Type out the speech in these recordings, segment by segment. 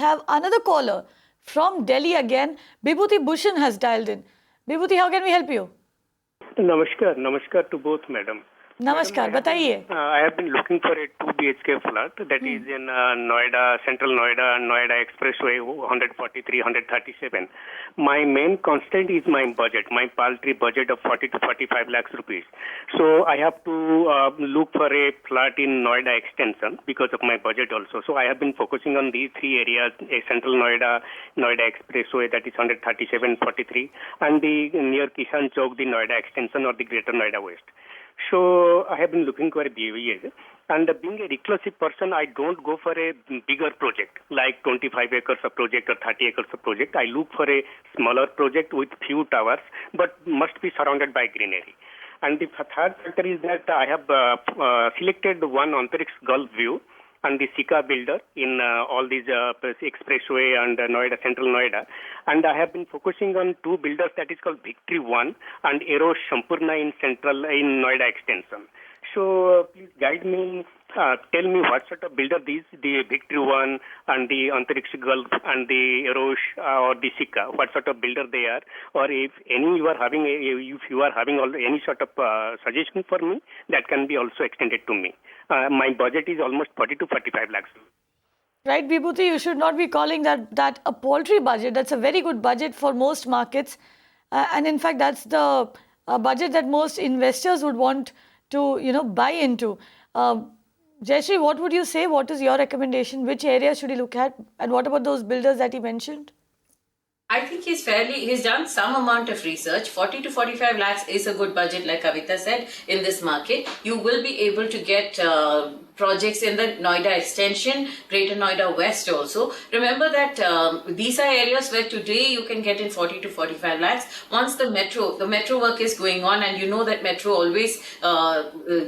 have another caller from Delhi again. Bibhuti Bhushan has dialed in. Bibhuti, how can we help you? Namaskar to both, madam. Namaskar, बताइए. I have been looking for a 2 BHK flat that is in Noida, Central Noida, Noida Expressway 143, 137. My main constraint is my budget, my paltry budget of 40 to 45 lakhs rupees. So I have to look for a flat in Noida extension because of my budget also. So I have been focusing on these three areas, Central Noida, Noida Expressway that is 137, 43, and the near Kishan Chowk, the Noida extension or the Greater Noida West. So I have been looking for a BVA, and being a reclusive person, I don't go for a bigger project like 25 acres of project or 30 acres of project. I look for a smaller project with few towers, but must be surrounded by greenery. And the third factor is that I have selected one Antariksh Gulf view and the Sika builder in all these expressway and Noida, Central Noida. And I have been focusing on two builders that is called Victory One and Eros Sampurna in Noida extension. So please guide me, tell me what sort of builder these, the Victory One and the Antariksh Gulf and the Eros or the Sika, what sort of builder they are, or if any you are having, if you are having any sort of suggestion for me, that can be also extended to me. My budget is almost 40 to 45 lakhs. Right, Vibhuti, you should not be calling that a paltry budget. That's a very good budget for most markets. And in fact, that's the budget that most investors would want to, buy into. Jayashree, what would you say? What is your recommendation? Which areas should he look at? And what about those builders that he mentioned? I think he's done some amount of research. 40 to 45 lakhs is a good budget, like Kavita said, in this market. You will be able to get projects in the Noida extension, Greater Noida West also. Remember that these are areas where today you can get in 40 to 45 lakhs. Once the metro work is going on, and you know that metro always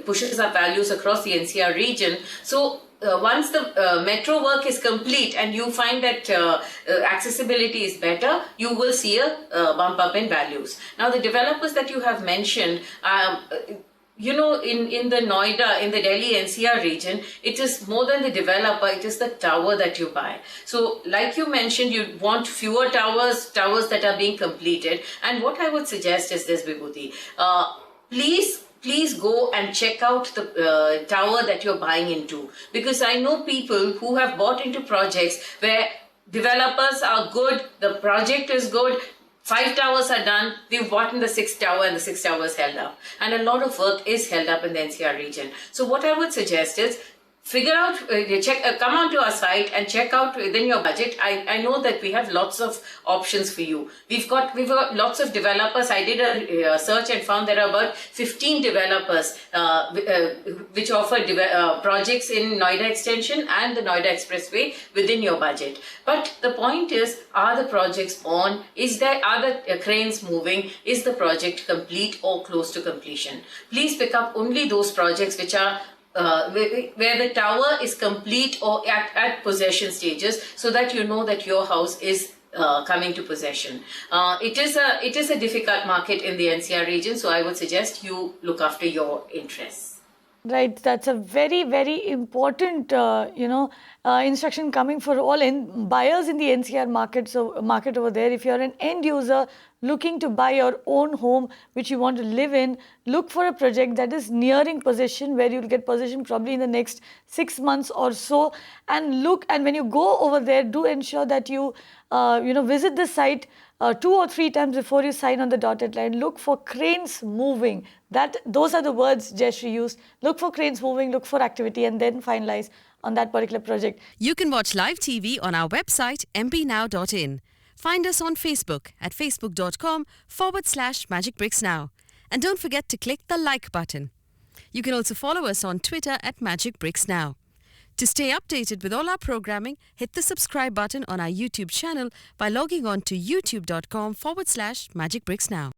pushes up values across the NCR region. So once the metro work is complete and you find that accessibility is better, you will see a bump up in values. Now, the developers that you have mentioned, in the Noida, in the Delhi NCR region, it is more than the developer, it is the tower that you buy. So, like you mentioned, you want fewer towers that are being completed. And what I would suggest is this, Vibhuti. Please go and check out the tower that you're buying into. Because I know people who have bought into projects where developers are good, the project is good, 5 towers are done, we've bought in the 6th tower and the 6th tower is held up. And a lot of work is held up in the NCR region. So what I would suggest is, figure out, come onto our site and check out within your budget. I know that we have lots of options for you. We've got lots of developers. I did a search and found there are about 15 developers which offer projects in Noida Extension and the Noida Expressway within your budget. But the point is, are the projects on? Are the cranes moving? Is the project complete or close to completion? Please pick up only those projects which are where the tower is complete or at possession stages, so that you know that your house is coming to possession. It is a difficult market in the NCR region, so I would suggest you look after your interests. Right, that's a very, very important, instruction coming for all buyers in the NCR market over there. If you're an end user looking to buy your own home, which you want to live in, look for a project that is nearing possession, where you'll get possession probably in the next 6 months or so. And when you go over there, do ensure that you, visit the site 2 or 3 times before you sign on the dotted line. Look for cranes moving. Those are the words Jayashree used. Look for cranes moving, look for activity, and then finalize on that particular project. You can watch live TV on our website mpnow.in. Find us on Facebook at facebook.com/magicbricksnow. And don't forget to click the like button. You can also follow us on Twitter at magicbricksnow. To stay updated with all our programming, hit the subscribe button on our YouTube channel by logging on to youtube.com/magicbricksnow.